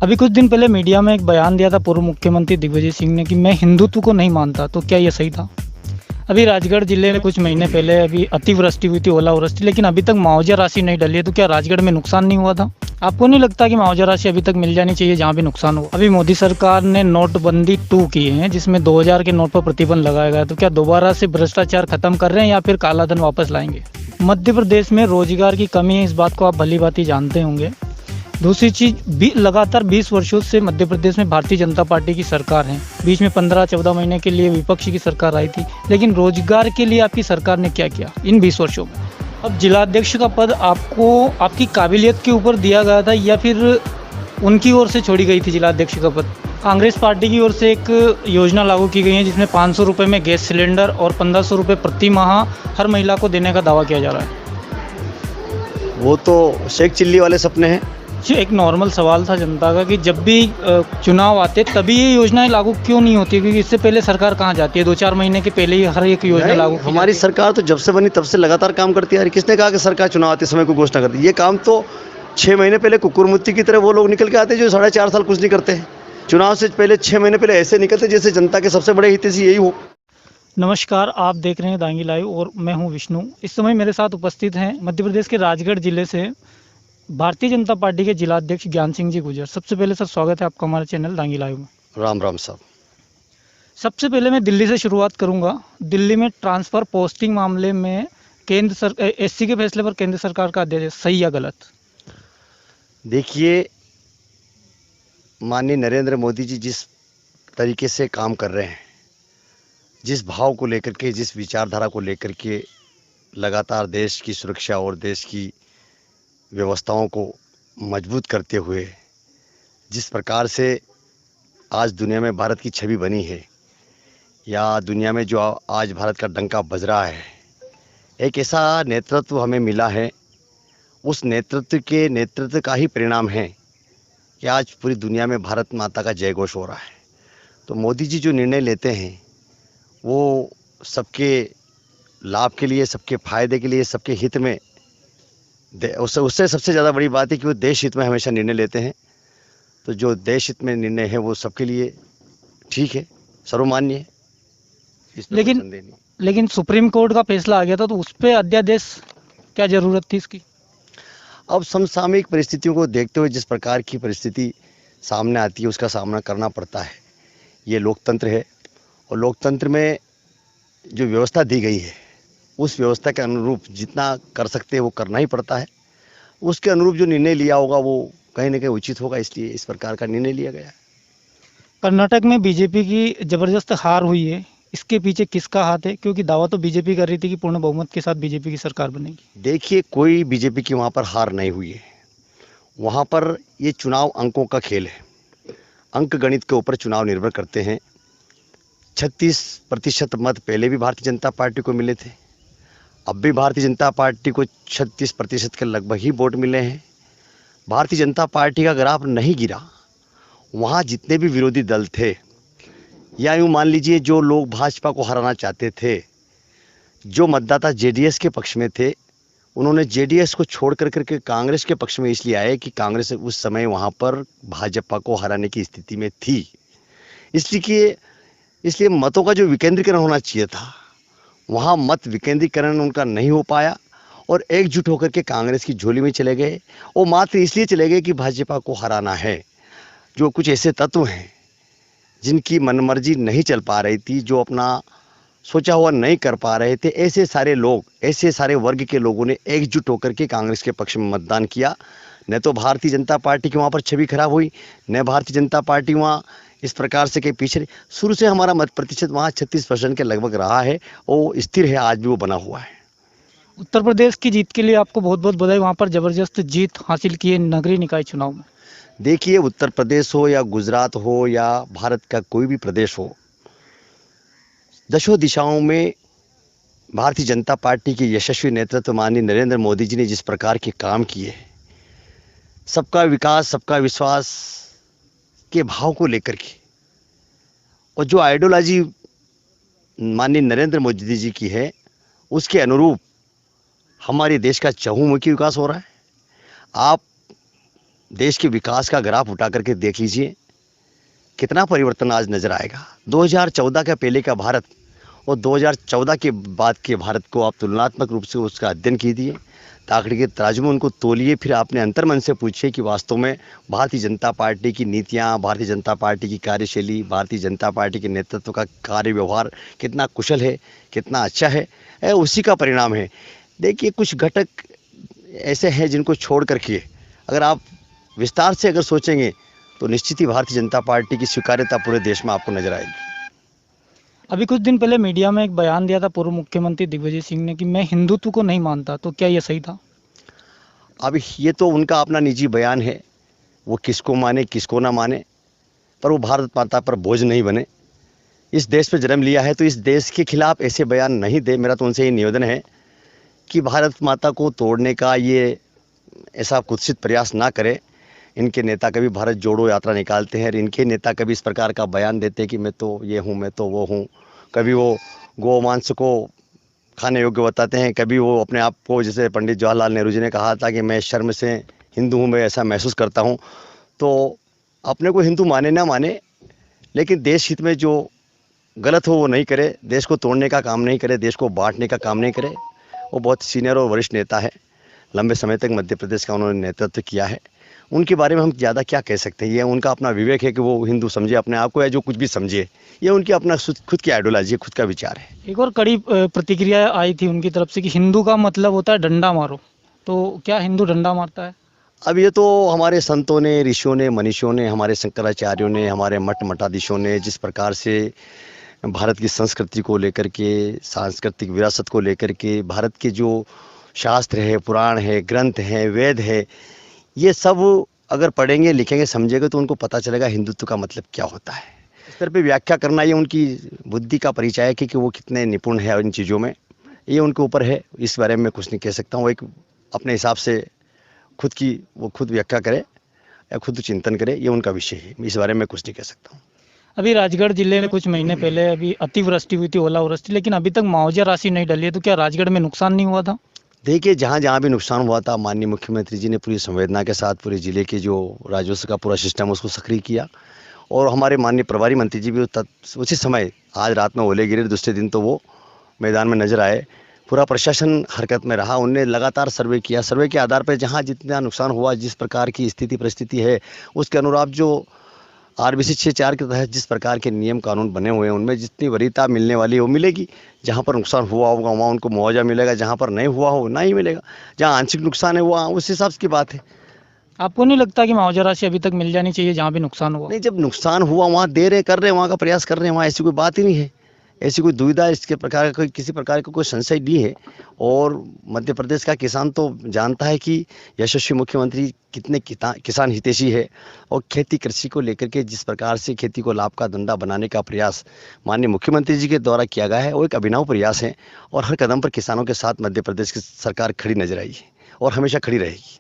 अभी कुछ दिन पहले मीडिया में एक बयान दिया था पूर्व मुख्यमंत्री दिग्विजय सिंह ने कि मैं हिंदुत्व को नहीं मानता, तो क्या ये सही था? अभी राजगढ़ जिले में कुछ महीने पहले अभी अतिवृष्टि हुई थी, ओलावृष्टि, लेकिन अभी तक मुआवजा राशि नहीं डली है, तो क्या राजगढ़ में नुकसान नहीं हुआ था? आपको नहीं लगता कि मुआवजा राशि अभी तक मिल जानी चाहिए जहाँ भी नुकसान हुआ? अभी मोदी सरकार ने नोटबंदी 2 की है, जिसमें 2000 के नोट पर प्रतिबंध लगाया गया, तो क्या दोबारा से भ्रष्टाचार खत्म कर रहे हैं या फिर काला धन वापस लाएंगे? मध्य प्रदेश में रोजगार की कमी है, इस बात को आप भली भांति जानते होंगे। दूसरी चीज़, लगातार 20 वर्षों से मध्य प्रदेश में भारतीय जनता पार्टी की सरकार है। बीच में 15-14 महीने के लिए विपक्षी की सरकार आई थी, लेकिन रोजगार के लिए आपकी सरकार ने क्या किया इन 20 वर्षों में? अब जिलाध्यक्ष का पद आपको आपकी काबिलियत के ऊपर दिया गया था या फिर उनकी ओर से छोड़ी गई थी जिलाध्यक्ष का पद? कांग्रेस पार्टी की ओर से एक योजना लागू की गई है जिसमें 500 रुपये में गैस सिलेंडर और 1500 रुपये प्रति माह हर महिला को देने का दावा किया जा रहा है। वो तो शेख चिल्ली वाले सपने हैं। जी, एक नॉर्मल सवाल था जनता का कि जब भी चुनाव आते तभी ये योजनाएं लागू क्यों नहीं होती है? क्योंकि इससे पहले सरकार कहाँ जाती है? 2-4 महीने के पहले ही हर एक योजना लागू की हमारी जाती है। सरकार तो जब से बनी तब से लगातार काम करती है। किसने कहा कि सरकार चुनाव आते समय कोई घोषणा करती है? ये काम तो 6 महीने पहले कुकुरमुत्ती की तरह वो लोग निकल के आते जो 4.5 साल कुछ नहीं करते हैं। चुनाव से पहले 6 महीने पहले ऐसे निकलते जैसे जनता के सबसे बड़े हितैषी यही हो। नमस्कार, आप देख रहे हैं दांगी लाइव और मैं हूं विष्णु। इस समय मेरे साथ उपस्थित हैं मध्य प्रदेश के राजगढ़ जिले से भारतीय जनता पार्टी के जिलाध्यक्ष ज्ञान सिंह जी गुर्जर। सबसे पहले सर, स्वागत है आपका हमारे चैनल दांगी लाइव में। राम राम साहब। सबसे पहले मैं दिल्ली से शुरुआत करूंगा। दिल्ली में ट्रांसफ़र पोस्टिंग मामले में एससी के फैसले पर केंद्र सरकार का आदेश सही या गलत? देखिए, माननीय नरेंद्र मोदी जी जिस तरीके से काम कर रहे हैं, जिस भाव को लेकर के, जिस विचारधारा को लेकर के लगातार देश की सुरक्षा और देश की व्यवस्थाओं को मजबूत करते हुए जिस प्रकार से आज दुनिया में भारत की छवि बनी है, या दुनिया में जो आज भारत का डंका बज रहा है, एक ऐसा नेतृत्व हमें मिला है। उस नेतृत्व का ही परिणाम है कि आज पूरी दुनिया में भारत माता का जय घोष हो रहा है। तो मोदी जी जो निर्णय लेते हैं वो सबके लाभ के लिए, सबके फायदे के लिए, सबके हित में, उससे सबसे ज़्यादा बड़ी बात है कि वो देश हित में हमेशा निर्णय लेते हैं। तो जो देश हित में निर्णय है वो सबके लिए ठीक है, सर्वमान्य है। इसमें कोई संदेह नहीं। लेकिन सुप्रीम कोर्ट का फैसला आ गया था, तो उस पर अध्यादेश क्या ज़रूरत थी इसकी? अब समसामयिक परिस्थितियों को देखते हुए जिस प्रकार की परिस्थिति सामने आती है उसका सामना करना पड़ता है। ये लोकतंत्र है और लोकतंत्र में जो व्यवस्था दी गई है उस व्यवस्था के अनुरूप जितना कर सकते हैं वो करना ही पड़ता है। उसके अनुरूप जो निर्णय लिया होगा वो कहीं ना कहीं उचित होगा, इसलिए इस प्रकार का निर्णय लिया गया है। कर्नाटक में बीजेपी की ज़बरदस्त हार हुई है, इसके पीछे किसका हाथ है? क्योंकि दावा तो बीजेपी कर रही थी कि पूर्ण बहुमत के साथ बीजेपी की सरकार बनेगी। देखिए, कोई बीजेपी की वहाँ पर हार नहीं हुई है। वहाँ पर ये चुनाव अंकों का खेल है। अंक गणित के ऊपर चुनाव निर्भर करते हैं। 36% मत पहले भी भारतीय जनता पार्टी को मिले थे, अब भी भारतीय जनता पार्टी को 36% के लगभग ही वोट मिले हैं। भारतीय जनता पार्टी का ग्राफ नहीं गिरा। वहाँ जितने भी विरोधी दल थे, या यूँ मान लीजिए जो लोग भाजपा को हराना चाहते थे, जो मतदाता जेडीएस के पक्ष में थे, उन्होंने जेडीएस को छोड़ कर करके कांग्रेस के पक्ष में इसलिए आए कि कांग्रेस उस समय वहाँ पर भाजपा को हराने की स्थिति में थी। इसलिए मतों का जो विकेंद्रीकरण होना चाहिए था, वहाँ मत विकेंद्रीकरण उनका नहीं हो पाया और एकजुट होकर के कांग्रेस की झोली में चले गए। वो मात्र इसलिए चले गए कि भाजपा को हराना है। जो कुछ ऐसे तत्व हैं जिनकी मनमर्जी नहीं चल पा रही थी, जो अपना सोचा हुआ नहीं कर पा रहे थे, ऐसे सारे लोग, ऐसे सारे वर्ग के लोगों ने एकजुट होकर के कांग्रेस के पक्ष में मतदान किया। न तो भारतीय जनता पार्टी की वहाँ पर छवि खराब हुई, न भारतीय जनता पार्टी वहाँ इस प्रकार से कहीं पीछे। शुरू से हमारा मत प्रतिशत वहाँ 36% के लगभग रहा है, वो स्थिर है, आज भी वो बना हुआ है। उत्तर प्रदेश की जीत के लिए आपको बहुत बहुत बधाई। वहाँ पर ज़बरदस्त जीत हासिल की है नगरीय निकाय चुनाव में। देखिए, उत्तर प्रदेश हो या गुजरात हो या भारत का कोई भी प्रदेश हो, दशों दिशाओं में भारतीय जनता पार्टी के यशस्वी नेतृत्व माननीय नरेंद्र मोदी जी ने जिस प्रकार के काम किए, सबका विकास, सबका विश्वास के भाव को लेकर के, और जो आइडियोलॉजी माननीय नरेंद्र मोदी जी की है, उसके अनुरूप हमारे देश का चहुमुखी विकास हो रहा है। आप देश के विकास का ग्राफ उठा करके देख लीजिए, कितना परिवर्तन आज नजर आएगा। 2014 का पहले का भारत और 2014 के बाद के भारत को आप तुलनात्मक रूप से उसका अध्ययन कीजिए, ताकड़ी के तराजू में उनको तोलिए, फिर आपने अंतर्मन से पूछिए कि वास्तव में भारतीय जनता पार्टी की नीतियां, भारतीय जनता पार्टी की कार्यशैली, भारतीय जनता पार्टी के नेतृत्व का कार्य व्यवहार कितना कुशल है, कितना अच्छा है, उसी का परिणाम है। देखिए, कुछ घटक ऐसे हैं जिनको छोड़ करके अगर आप विस्तार से अगर सोचेंगे तो निश्चित ही भारतीय जनता पार्टी की स्वीकार्यता पूरे देश में आपको नजर आएगी। अभी कुछ दिन पहले मीडिया में एक बयान दिया था पूर्व मुख्यमंत्री दिग्विजय सिंह ने कि मैं हिंदुत्व को नहीं मानता, तो क्या ये सही था? अब ये तो उनका अपना निजी बयान है, वो किसको माने किसको ना माने, पर वो भारत माता पर बोझ नहीं बने। इस देश में जन्म लिया है तो इस देश के खिलाफ ऐसे बयान नहीं दे। मेरा तो उनसे ये निवेदन है कि भारत माता को तोड़ने का ये ऐसा कुत्सित प्रयास ना करे। इनके नेता कभी भारत जोड़ो यात्रा निकालते हैं और इनके नेता कभी इस प्रकार का बयान देते हैं कि मैं तो ये हूँ, मैं तो वो हूँ। कभी वो गौ मांस को खाने योग्य बताते हैं, कभी वो अपने आप को, जैसे पंडित जवाहरलाल नेहरू जी ने कहा था कि मैं शर्म से हिंदू हूँ, मैं ऐसा महसूस करता हूँ। तो अपने को हिंदू माने ना माने, लेकिन देश हित में जो गलत हो वो नहीं करे, देश को तोड़ने का काम नहीं करे, देश को बांटने का काम नहीं करे। वो बहुत सीनियर और वरिष्ठ नेता है, लंबे समय तक मध्य प्रदेश का उन्होंने नेतृत्व किया है। उनके बारे में हम ज़्यादा क्या कह सकते हैं, ये उनका अपना विवेक है कि वो हिंदू समझे अपने आप को या जो कुछ भी समझे, ये उनकी अपना खुद की आइडियोलॉजी है, खुद का विचार है। एक और कड़ी प्रतिक्रिया आई थी उनकी तरफ से कि हिंदू का मतलब होता है डंडा मारो, तो क्या हिंदू डंडा मारता है? अब ये तो हमारे संतों ने, ऋषियों ने, मनीषियों ने, हमारे शंकराचार्यों ने, हमारे मठ मठाधीशों ने जिस प्रकार से भारत की संस्कृति को लेकर के, सांस्कृतिक विरासत को लेकर के, भारत के जो शास्त्र है, पुराण है, ग्रंथ हैं, वेद है, ये सब अगर पढ़ेंगे, लिखेंगे, समझेंगे तो उनको पता चलेगा हिंदुत्व का मतलब क्या होता है। इस तरह पे व्याख्या करना ये उनकी बुद्धि का परिचय है कि वो कितने निपुण है इन चीज़ों में, ये उनके ऊपर है। इस बारे में मैं कुछ नहीं कह सकता हूँ। वो एक अपने हिसाब से वो खुद व्याख्या करे या खुद चिंतन करे, ये उनका विषय है। इस बारे में कुछ नहीं कह सकता हूँ। अभी राजगढ़ जिले में कुछ महीने पहले अभी अतिवृष्टि हुई थी, ओलावृष्टि, लेकिन अभी तक मुआवजा राशि नहीं डली है, तो क्या राजगढ़ में नुकसान नहीं हुआ था? देखिए, जहाँ जहाँ भी नुकसान हुआ था, माननीय मुख्यमंत्री जी ने पूरी संवेदना के साथ पूरे जिले के जो राजस्व का पूरा सिस्टम उसको सक्रिय किया, और हमारे माननीय प्रभारी मंत्री जी भी उसी समय, आज रात में ओले गिरे, दूसरे दिन तो वो मैदान में नजर आए। पूरा प्रशासन हरकत में रहा, उनने लगातार सर्वे किया। सर्वे के आधार पर जहाँ जितना नुकसान हुआ, जिस प्रकार की स्थिति परिस्थिति है, उसके अनुरूप जो RBC 6(4) के तहत जिस प्रकार के नियम कानून बने हुए हैं, उनमें जितनी वरीयता मिलने वाली है वो मिलेगी। जहाँ पर नुकसान हुआ होगा वहाँ उनको मुआवजा मिलेगा, जहाँ पर नहीं हुआ हो नहीं मिलेगा। जहाँ आंशिक नुकसान है वो उस हिसाब की बात है। आपको नहीं लगता कि मुआवजा राशि अभी तक मिल जानी चाहिए जहाँ भी नुकसान हुआ? नहीं, जब नुकसान हुआ वहाँ दे रहे, कर रहे हैं, वहाँ का प्रयास कर रहे हैं, वहाँ ऐसी कोई बात ही नहीं है, ऐसी कोई दुविधा इसके प्रकार का किसी प्रकार का कोई संशय नहीं है। और मध्य प्रदेश का किसान तो जानता है कि यशस्वी मुख्यमंत्री कितने किसान हितैषी है, और खेती कृषि को लेकर के जिस प्रकार से खेती को लाभ का धंधा बनाने का प्रयास माननीय मुख्यमंत्री जी के द्वारा किया गया है, वो एक अभिनव प्रयास है। और हर कदम पर किसानों के साथ मध्य प्रदेश की सरकार खड़ी नजर आई है और हमेशा खड़ी रहेगी।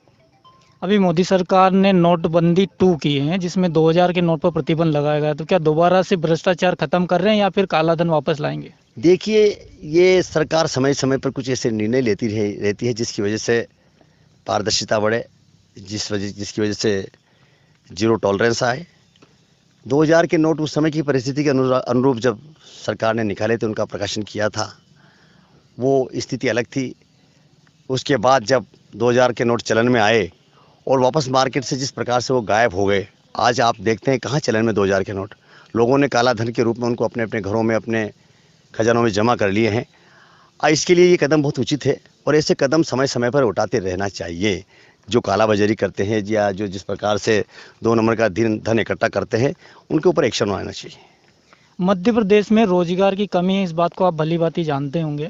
अभी मोदी सरकार ने नोटबंदी 2 की है, जिसमें 2000 के नोट पर प्रतिबंध लगाया गया, तो क्या दोबारा से भ्रष्टाचार खत्म कर रहे हैं या फिर काला धन वापस लाएंगे? देखिए, ये सरकार समय समय पर कुछ ऐसे निर्णय लेती रहती है जिसकी वजह से पारदर्शिता बढ़े, जिसकी वजह से जीरो टॉलरेंस आए। 2000 के नोट उस समय की परिस्थिति के अनुरूप जब सरकार ने निकाले थे, उनका प्रकाशन किया था, वो स्थिति अलग थी। उसके बाद जब 2000 के नोट चलन में आए और वापस मार्केट से जिस प्रकार से वो गायब हो गए, आज आप देखते हैं कहाँ चलन में 2000 के नोट। लोगों ने काला धन के रूप में उनको अपने अपने घरों में, अपने खजानों में जमा कर लिए हैं। इसके लिए ये कदम बहुत उचित है और ऐसे कदम समय समय पर उठाते रहना चाहिए। जो कालाबाजारी करते हैं या जो जिस प्रकार से 2 नंबर का धन इकट्ठा करते हैं, उनके ऊपर एक्शन होना चाहिए। मध्य प्रदेश में रोजगार की कमी है, इस बात को आप भली भांति जानते होंगे।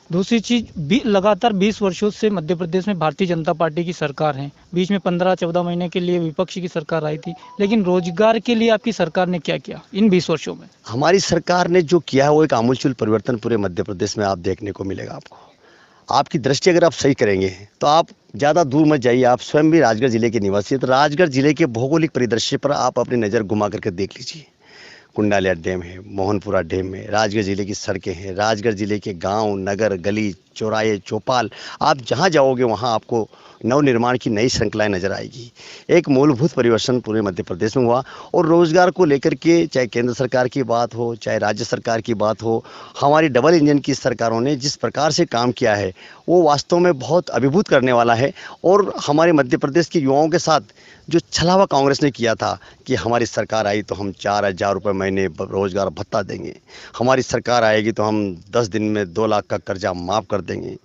दूसरी चीज, लगातार 20 वर्षों से मध्य प्रदेश में भारतीय जनता पार्टी की सरकार है। बीच में 15-14 महीने के लिए विपक्ष की सरकार आई थी, लेकिन रोजगार के लिए आपकी सरकार ने क्या किया इन 20 वर्षों में? हमारी सरकार ने जो किया है वो एक आमूलचूल परिवर्तन पूरे मध्य प्रदेश में आप देखने को मिलेगा। आपकी दृष्टि अगर आप सही करेंगे तो आप ज़्यादा दूर मत जाइए। आप स्वयं भी राजगढ़ जिले के निवासी हैं, तो राजगढ़ जिले के भौगोलिक परिदृश्य पर आप अपनी नज़र घुमा करके देख लीजिए। कुंडालिया डैम है, मोहनपुरा डैम है, राजगढ़ जिले की सड़कें हैं, राजगढ़ जिले के गांव, नगर, गली, चौराहे, चौपाल, आप जहां जाओगे वहां आपको नवनिर्माण की नई श्रृंखलाएं नजर आएगी। एक मूलभूत परिवर्तन पूरे मध्य प्रदेश में हुआ और रोजगार को लेकर के चाहे केंद्र सरकार की बात हो चाहे राज्य सरकार की बात हो, हमारी डबल इंजन की सरकारों ने जिस प्रकार से काम किया है वो वास्तव में बहुत अभिभूत करने वाला है। और हमारे मध्य प्रदेश के युवाओं के साथ जो छलावा कांग्रेस ने किया था कि हमारी सरकार आई तो हम 4,000 रुपये महीने रोजगार भत्ता देंगे, हमारी सरकार आएगी तो हम 10 दिन में 2 लाख का कर्जा माफ़ कर देंगे,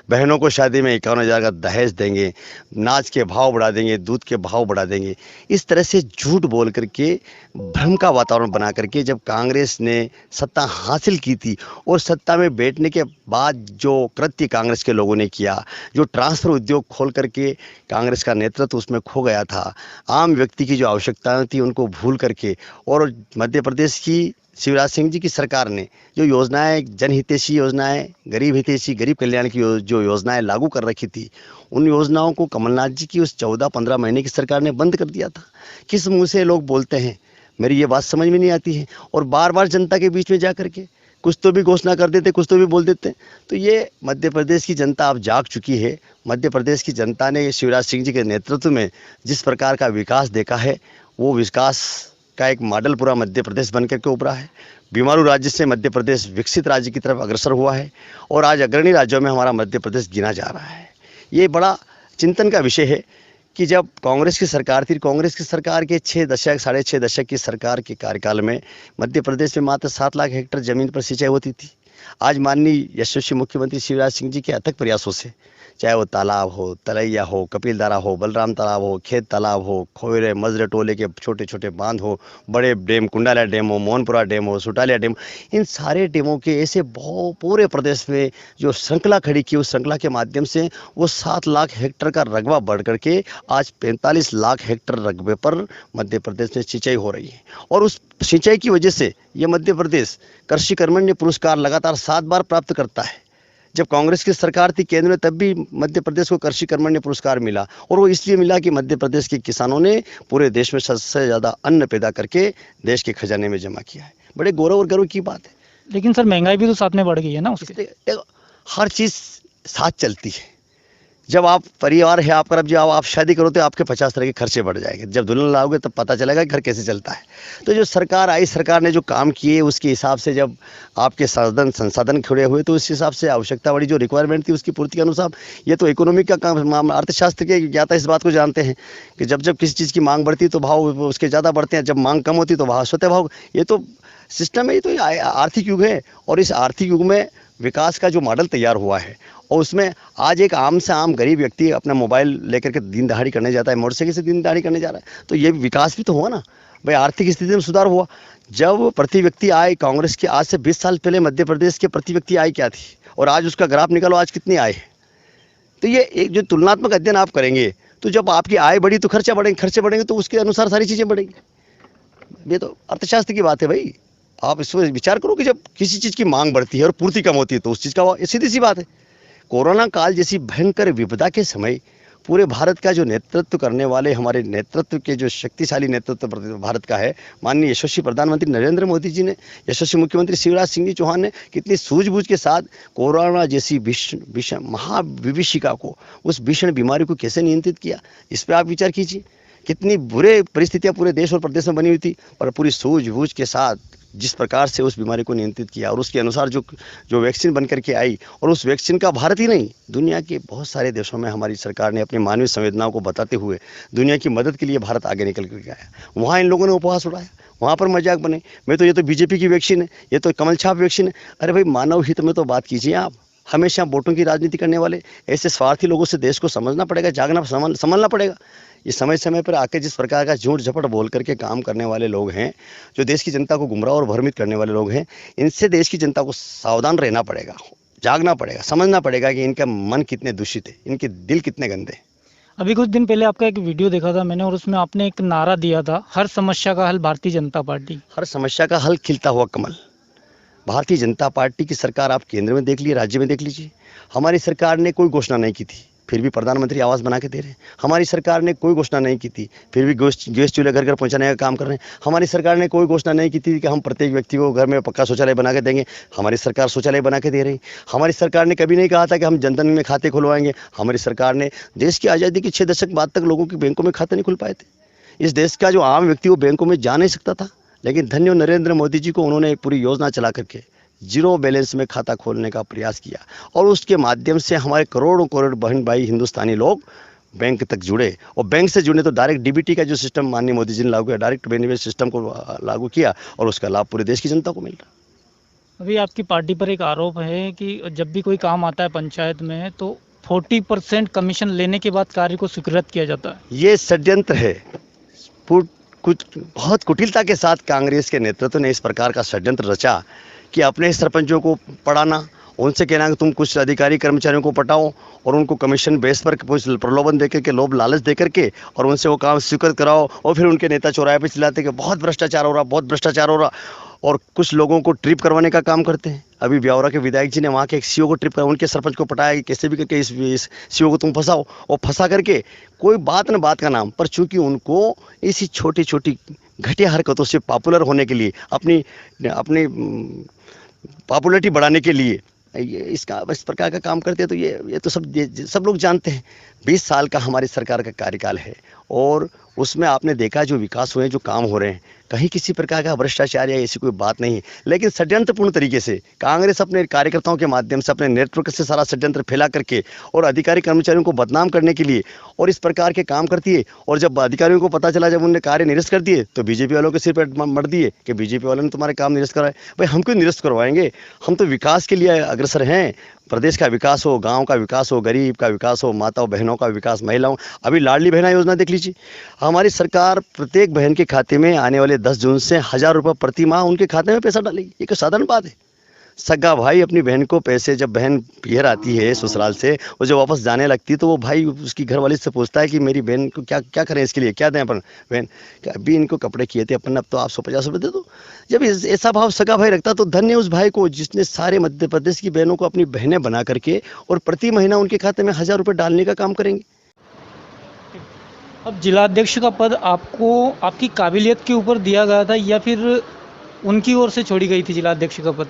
बहनों को शादी में 51,000 का दहेज देंगे, नाच के भाव बढ़ा देंगे, दूध के भाव बढ़ा देंगे, इस तरह से झूठ बोल करके भ्रम का वातावरण बना करके जब कांग्रेस ने सत्ता हासिल की थी और सत्ता में बैठने के बाद जो कृत्य कांग्रेस के लोगों ने किया, जो ट्रांसफर उद्योग खोल करके कांग्रेस का नेतृत्व उसमें खो गया था, आम व्यक्ति की जो आवश्यकताएं थी उनको भूल करके, और मध्य प्रदेश की शिवराज सिंह जी की सरकार ने जो योजनाएं, जनहितैषी योजनाएं, गरीब हितैषी, गरीब कल्याण की जो योजनाएं लागू कर रखी थी, उन योजनाओं को कमलनाथ जी की उस 14-15 महीने की सरकार ने बंद कर दिया था। किस मुंह से लोग बोलते हैं, मेरी ये बात समझ में नहीं आती है। और बार बार जनता के बीच में जा करके कुछ तो भी घोषणा कर देते, कुछ तो भी बोल देते। तो ये मध्य प्रदेश की जनता अब जाग चुकी है। मध्य प्रदेश की जनता ने शिवराज सिंह जी के नेतृत्व में जिस प्रकार का विकास देखा है, वो विकास का एक मॉडल पूरा मध्य प्रदेश बन करके उभरा है। बीमारू राज्य से मध्य प्रदेश विकसित राज्य की तरफ अग्रसर हुआ है और आज अग्रणी राज्यों में हमारा मध्य प्रदेश गिना जा रहा है। ये बड़ा चिंतन का विषय है कि जब कांग्रेस की सरकार थी, कांग्रेस की सरकार के 6 दशक, 6.5 दशक की सरकार के कार्यकाल में मध्य प्रदेश में मात्र 7 लाख हेक्टेयर जमीन पर सिंचाई होती थी। आज माननीय यशस्वी मुख्यमंत्री शिवराज सिंह जी के अथक प्रयासों से, चाहे वो तालाब हो, तलैया हो, कपिलधारा हो, बलराम तालाब हो, खेत तालाब हो, खोयरे मजरे टोले के छोटे छोटे बांध हो, बड़े डैम, कुंडाला डैम हो, मोहनपुरा डैम हो, सुटालिया डैम, इन सारे डैमों के ऐसे पूरे प्रदेश में जो श्रृंखला खड़ी की, उस श्रृंखला के माध्यम से वो 7 लाख हेक्टेयर का रकबा बढ़ करके आज 45 लाख हेक्टेयर रकबे पर मध्य प्रदेश में सिंचाई हो रही है। और उस सिंचाई की वजह से ये मध्य प्रदेश कृषि कर्मण्य पुरस्कार लगातार 7 बार प्राप्त करता है। जब कांग्रेस की सरकार थी केंद्र में, तब भी मध्य प्रदेश को कृषि कर्मण्य पुरस्कार मिला, और वो इसलिए मिला कि मध्य प्रदेश के किसानों ने पूरे देश में सबसे ज़्यादा अन्न पैदा करके देश के खजाने में जमा किया है। बड़े गौरव और गर्व की बात है। लेकिन सर महंगाई भी तो साथ में बढ़ गई है ना उसके। हर चीज़ साथ चलती है। जब आप परिवार है आपका, जब आप शादी करो तो आपके 50 तरह के खर्चे बढ़ जाएंगे। जब दुल्हन लाओगे तब पता चलेगा कि घर कैसे चलता है। तो जो सरकार आई, सरकार ने जो काम किए उसके हिसाब से जब आपके संसाधन खड़े हुए तो उस हिसाब से आवश्यकता बड़ी, जो रिक्वायरमेंट थी उसकी पूर्ति के अनुसार। ये तो इकोनॉमिक का काम, अर्थशास्त्र के ज्ञाता इस बात को जानते हैं कि जब जब किसी चीज़ की मांग बढ़ती है तो भाव उसके ज़्यादा बढ़ते हैं, जब मांग कम होती है तो भाव स्वतः भाव। ये तो सिस्टम है, ये तो आर्थिक युग है। और इस आर्थिक युग में विकास का जो मॉडल तैयार हुआ है, और उसमें आज एक आम से आम गरीब व्यक्ति अपना मोबाइल लेकर के दिन दहाड़ी करने जाता है, मोटरसाइकिल से दिन दहाड़ी करने जा रहा है, तो ये विकास भी तो हुआ ना भाई। आर्थिक स्थिति में सुधार हुआ। जब प्रति व्यक्ति आय कांग्रेस की आज से 20 साल पहले मध्य प्रदेश के प्रति व्यक्ति आय क्या थी और आज उसका ग्राफ निकालो, आज कितनी आय है। तो ये एक जो तुलनात्मक अध्ययन आप करेंगे तो जब आपकी आय बढ़ी तो खर्चे बढ़ेंगे, खर्चे बढ़ेंगे तो उसके अनुसार सारी चीज़ें बढ़ेंगी। ये तो अर्थशास्त्र की बात है भाई। आप इस पर विचार करो कि जब किसी चीज़ की मांग बढ़ती है और पूर्ति कम होती है तो उस चीज़ का, सीधी सी बात है। कोरोना काल जैसी भयंकर विपदा के समय पूरे भारत का जो नेतृत्व करने वाले, हमारे नेतृत्व के जो शक्तिशाली नेतृत्व भारत का है, माननीय यशस्वी प्रधानमंत्री नरेंद्र मोदी जी ने, यशस्वी मुख्यमंत्री शिवराज सिंह जी चौहान ने कितनी सूझबूझ के साथ कोरोना जैसी भीषण महाविभीषिका को, उस भीषण बीमारी को कैसे नियंत्रित किया, इस पर आप विचार कीजिए। कितनी बुरे परिस्थितियां पूरे देश और प्रदेश में बनी हुई थी, और पूरी सूझबूझ के साथ जिस प्रकार से उस बीमारी को नियंत्रित किया और उसके अनुसार जो वैक्सीन बन करके आई, और उस वैक्सीन का भारत ही नहीं दुनिया के बहुत सारे देशों में हमारी सरकार ने अपनी मानवीय संवेदनाओं को बताते हुए दुनिया की मदद के लिए भारत आगे निकल कर आया। वहाँ इन लोगों ने उपहास उड़ाया, वहाँ पर मजाक बने, ये तो बीजेपी की वैक्सीन है, ये तो कमल छाप वैक्सीन है। अरे भाई, मानव हित में तो बात कीजिए आप। हमेशा वोटों की राजनीति करने वाले ऐसे स्वार्थी लोगों से देश को समझना पड़ेगा, जागना संभलना पड़ेगा। ये समय समय पर आके जिस प्रकार का झूठ झपट बोल करके काम करने वाले लोग हैं, जो देश की जनता को गुमराह और भ्रमित करने वाले लोग हैं, इनसे देश की जनता को सावधान रहना पड़ेगा, जागना पड़ेगा, समझना पड़ेगा कि इनका मन कितने दूषित है, इनके दिल कितने गंदे हैं। अभी कुछ दिन पहले आपका एक वीडियो देखा था मैंने, और उसमें आपने एक नारा दिया था, हर समस्या का हल भारतीय जनता पार्टी। हर समस्या का हल खिलता हुआ कमल। भारतीय जनता पार्टी की सरकार आप केंद्र में देख लीजिए, राज्य में देख लीजिए, हमारी सरकार ने कोई घोषणा नहीं की थी फिर भी प्रधानमंत्री आवास बना के दे रहे हैं। हमारी सरकार ने कोई घोषणा नहीं की थी, फिर भी गैस चूल्हे घर घर पहुंचाने का काम कर रहे हैं। हमारी सरकार ने कोई घोषणा नहीं की थी कि हम प्रत्येक व्यक्ति को घर में पक्का शौचालय बना के देंगे। हमारी सरकार शौचालय बना के दे रही। हमारी सरकार ने कभी नहीं कहा था कि हम जनधन में खाते खुलवाएंगे। हमारी सरकार ने देश की आज़ादी के 6 दशक बाद तक लोगों के बैंकों में खाते नहीं खुल पाए थे। इस देश का जो आम व्यक्ति वो बैंकों में जा नहीं सकता था, लेकिन धन्य नरेंद्र मोदी जी को, उन्होंने एक पूरी योजना चला करके जीरो बैलेंस में खाता खोलने का प्रयास किया और उसके माध्यम से हमारे करोड़ों करोड़ बहन भाई हिंदुस्तानी लोग बैंक तक जुड़े। और बैंक से जुड़े तो डायरेक्ट डीबीटी का जो सिस्टम माननीय मोदी जी ने लागू किया, डायरेक्ट बेनिफिट सिस्टम को लागू किया और उसका लाभ पूरे देश की जनता को मिल रहा। अभी आपकी पार्टी पर एक आरोप है कि जब भी कोई काम आता है पंचायत में तो 40% कमीशन लेने के बाद कार्य को स्वीकृत किया जाता है। ये षड्यंत्र है। कुछ बहुत कुटिलता के साथ कांग्रेस के नेतृत्व ने इस प्रकार का षड्यंत्र रचा कि अपने सरपंचों को पढ़ाना, उनसे कहना कि तुम कुछ अधिकारी कर्मचारियों को पटाओ और उनको कमीशन बेस पर कुछ प्रलोभन देकर के, लोभ लालच देकर के और उनसे वो काम स्वीकृत कराओ। और फिर उनके नेता चौराहे पे चिल्लाते कि बहुत भ्रष्टाचार हो रहा, बहुत भ्रष्टाचार हो रहा, और कुछ लोगों को ट्रिप करवाने का काम करते हैं। अभी ब्यावरा के विधायक जी ने वहाँ के एक सीओ को ट्रिप कर उनके सरपंच को पटाया कि कैसे भी करके इस सीओ को तुम फंसाओ, और फंसा करके कोई बात न बात का नाम पर, चूंकि उनको इसी छोटी छोटी घटिया हरकतों से पॉपुलर होने के लिए, अपनी पॉपुलरिटी बढ़ाने के लिए इस प्रकार का काम करते हैं, तो ये तो सब लोग जानते हैं। 20 साल का हमारी सरकार का कार्यकाल है और उसमें आपने देखा जो विकास हुए, जो काम हो रहे हैं, कहीं किसी प्रकार का भ्रष्टाचार या ऐसी कोई बात नहीं है। लेकिन षड्यंत्रपूर्ण तरीके से कांग्रेस अपने कार्यकर्ताओं के माध्यम से, अपने नेतृत्व से सारा षड्यंत्र फैला करके और अधिकारी कर्मचारियों को बदनाम करने के लिए और इस प्रकार के काम करती है। और जब अधिकारियों को पता चला, जब उन्होंने कार्य निरस्त कर दिए, तो बीजेपी वालों के सिर पर मर दिए कि बीजेपी वालों ने तुम्हारे काम निरस्त कराए। भाई हम क्यों निरस्त करवाएंगे? हम तो विकास के लिए अग्रसर हैं। प्रदेश का विकास हो, गांव का विकास हो, गरीब का विकास हो, माताओं बहनों का विकास, महिलाओं। अभी लाडली बहना योजना देख लीजिए, हमारी सरकार प्रत्येक बहन के खाते में आने वाले 10 जून से 1000 रुपये प्रति माह उनके खाते में पैसा डालेगी। ये कोई साधारण बात है? सगा भाई अपनी बहन को पैसे, जब बहन पियर आती है ससुराल से, वो जब वापस जाने लगती है तो वो भाई उसकी घरवाली से पूछता है कि मेरी बहन को क्या क्या करें, इसके लिए क्या दें अपन बहन, अभी इनको कपड़े किए थे अपन, अब तो आप 150 रुपये दे दो। जब ऐसा भाव सगा भाई रखता तो धन्य उस भाई को जिसने सारे मध्य प्रदेश की बहनों को अपनी बहनें बना करके और प्रति महीना उनके खाते में 1000 रुपये डालने का काम करेंगे। अब जिलाध्यक्ष का पद आपको आपकी काबिलियत के ऊपर दिया गया था या फिर उनकी ओर से छोड़ी गई थी जिलाध्यक्ष का पद?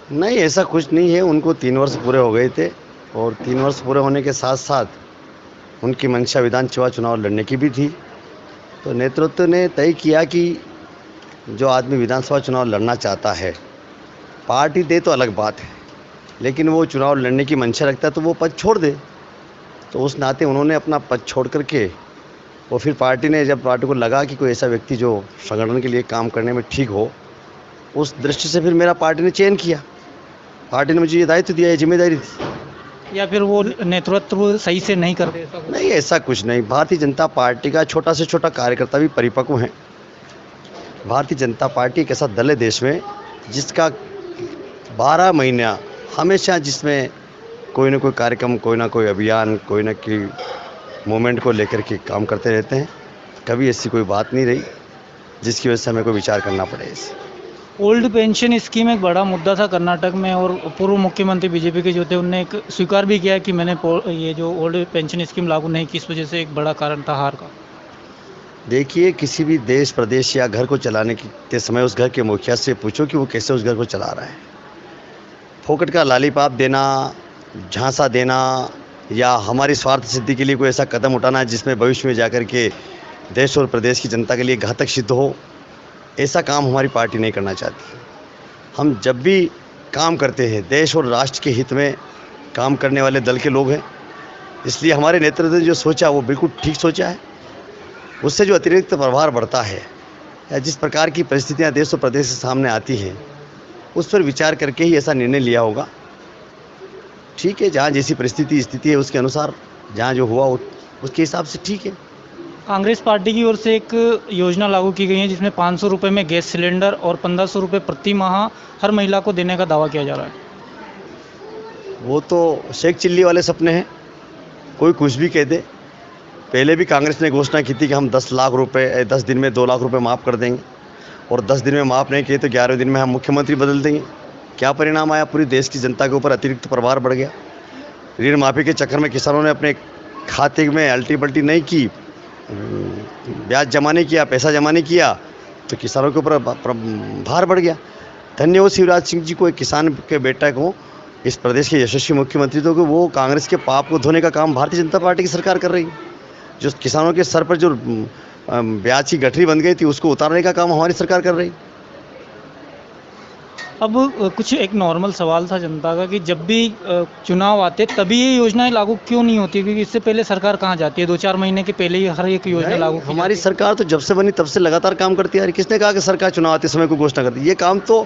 नहीं, ऐसा कुछ नहीं है। उनको 3 वर्ष पूरे हो गए थे और 3 वर्ष पूरे होने के साथ साथ उनकी मंशा विधानसभा चुनाव लड़ने की भी थी। तो नेतृत्व ने तय किया कि जो आदमी विधानसभा चुनाव लड़ना चाहता है, पार्टी दे तो अलग बात है, लेकिन वो चुनाव लड़ने की मंशा रखता है तो वो पद छोड़ दे। तो उस नाते उन्होंने अपना पद छोड़ करके, और फिर पार्टी ने, जब पार्टी को लगा कि कोई ऐसा व्यक्ति जो संगठन के लिए काम करने में ठीक हो, उस दृष्टि से फिर मेरा पार्टी ने चयन किया। पार्टी ने मुझे ये दायित्व दिया, ये जिम्मेदारी थी। या फिर वो नेतृत्व सही से नहीं करते? नहीं, ऐसा कुछ नहीं। भारतीय जनता पार्टी का छोटा से छोटा कार्यकर्ता भी परिपक्व हैं। भारतीय जनता पार्टी एक ऐसा दल है देश में जिसका 12 महीना हमेशा, जिसमें कोई ना कोई कार्यक्रम, कोई ना कोई अभियान, कोई ना कोई मूवमेंट को लेकर के काम करते रहते हैं। कभी ऐसी कोई बात नहीं रही जिसकी वजह से हमें कोई विचार करना पड़े। इसे ओल्ड पेंशन स्कीम एक बड़ा मुद्दा था कर्नाटक में, और पूर्व मुख्यमंत्री बीजेपी के जो थे उनने एक स्वीकार भी किया कि मैंने ये जो ओल्ड पेंशन स्कीम लागू नहीं की, इस वजह से एक बड़ा कारण था हार का। देखिए, किसी भी देश, प्रदेश या घर को चलाने के समय उस घर के मुखिया से पूछो कि वो कैसे उस घर को चला रहा है। फोकट का लालीपाप देना, झांसा देना या हमारी स्वार्थ सिद्धि के लिए कोई ऐसा कदम उठाना जिसमें भविष्य में जाकर के देश और प्रदेश की जनता के लिए घातक सिद्ध हो, ऐसा काम हमारी पार्टी नहीं करना चाहती। हम जब भी काम करते हैं, देश और राष्ट्र के हित में काम करने वाले दल के लोग हैं, इसलिए हमारे नेतृत्व ने जो सोचा वो बिल्कुल ठीक सोचा है। उससे जो अतिरिक्त प्रभार बढ़ता है या जिस प्रकार की परिस्थितियां देश और प्रदेश के सामने आती हैं, उस पर विचार करके ही ऐसा निर्णय लिया होगा। ठीक है, जहाँ जैसी परिस्थिति स्थिति है उसके अनुसार जहाँ जो हुआ उसके हिसाब से ठीक है। कांग्रेस पार्टी की ओर से एक योजना लागू की गई है जिसमें 500 रुपये में गैस सिलेंडर और 1500 रुपये प्रति माह हर महिला को देने का दावा किया जा रहा है। वो तो शेख चिल्ली वाले सपने हैं, कोई कुछ भी कह दे। पहले भी कांग्रेस ने घोषणा की थी कि हम 10 लाख रुपए 10 दिन में 2 लाख रुपए माफ़ कर देंगे, और 10 दिन में माफ़ नहीं किए तो 11वें दिन में हम मुख्यमंत्री बदल देंगे। क्या परिणाम आया? पूरी देश की जनता के ऊपर अतिरिक्त प्रभार बढ़ गया। ऋण माफी के चक्कर में किसानों ने अपने खाते में अल्टी पल्टी नहीं की, ब्याज जमा नहीं किया, पैसा जमा नहीं किया, तो किसानों के ऊपर भार बढ़ गया। धन्य हो शिवराज सिंह जी को, एक किसान के बेटा को, इस प्रदेश के यशस्वी मुख्यमंत्री तो वो कांग्रेस के पाप को धोने का काम भारतीय जनता पार्टी की सरकार कर रही है। जो किसानों के सर पर जो ब्याज की गठरी बन गई थी उसको उतारने का काम हमारी सरकार कर रही है। अब कुछ एक नॉर्मल सवाल था जनता का कि जब भी चुनाव आते तभी ये योजनाएं लागू क्यों नहीं होती, क्योंकि इससे पहले सरकार कहाँ जाती है? 2-4 महीने के पहले ही हर एक योजना लागू की हमारी जाती सरकार तो जब से बनी तब से लगातार काम करती है। किसने कहा कि सरकार चुनाव आते समय कोई घोषणा करती है? ये काम तो